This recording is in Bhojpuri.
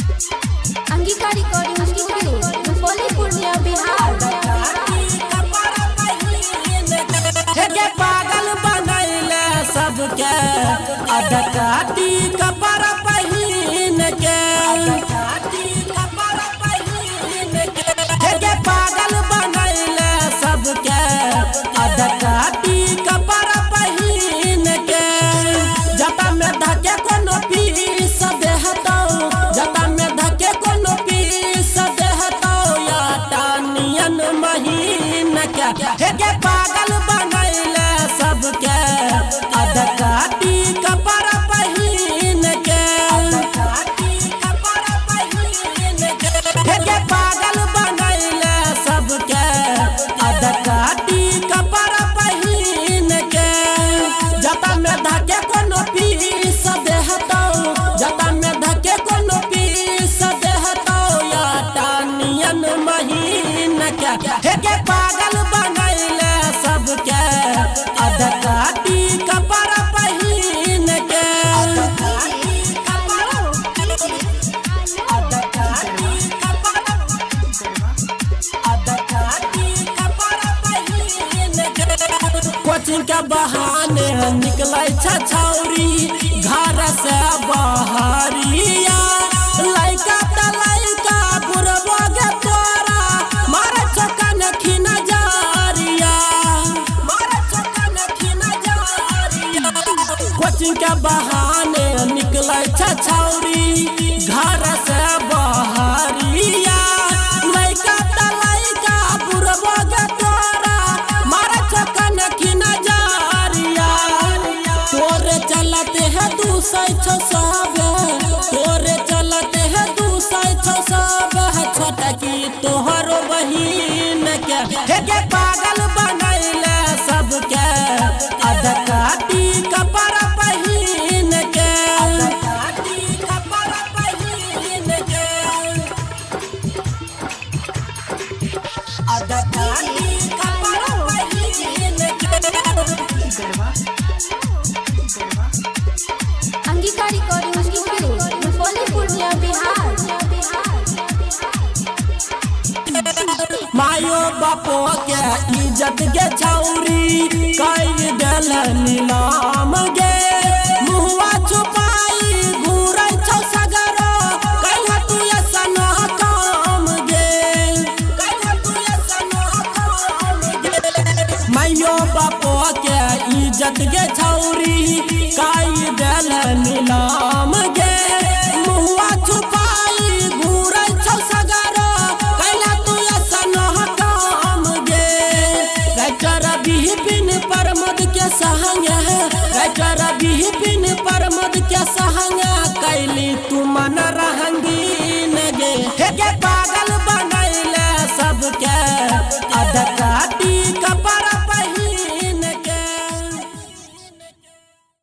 Angika recording studio Rupauli Purnia Bihar. के पागल बनैले सबके अधकाटी कपड़ा पहिन के पागल बनैले सबके अधकाटी कपड़ा पहिन के जटा में धके कोनो पीस देहतो जटा में धके कोनो पीस देहतो या टानियन महीन के पागल बनैले सबके अधकाटी कपड़ा पहिन के पागल बनैले सबके अधकाटी कपड़ा पहिन के जटा में धके कोनो पीस देहतो जटा में धके कोनो पीस देहतो या टानियन महीन के पागल बनैले सबके अधकाटी कपड़ा पहिन के कोचिंग के बहाने निकलै छौरी घर से बहरिया लइका त लइका बुढ़बो गे तोरा मारे चौकन खिन जारिया कोचिंग के बहाने निकलै छौरी घर से बहरिया लइका त लइका बुढ़बो गे तोरा मारे चौकन खिन जारिया तोरे चलते है दूसै छौ सब तोरे चलते है दूसै छौ सब छोटा की तोहरो बहिन के पागल बनैले सबके अधकाटी कपड़ा पहिन के अंगिका रिकॉर्डिंग स्टूडियो रुपौली पूर्णिया बिहार। मायो बापो के इज्जत के छौरी कई देल नीलाम गे मुहवा छुपाई घूरै छौ सगरो कहिया तू ऐसन काम गे मायो बापो के इज्जत के छौरी कई देल नीलाम गे मुहवा छुपाई घूरै छौ सगरो कहिया तू ऐसन काम गे राइटर बिपिन प्रमोद के संग राइटर बिपिन प्रमोद के संग कैली तू मन रहंगी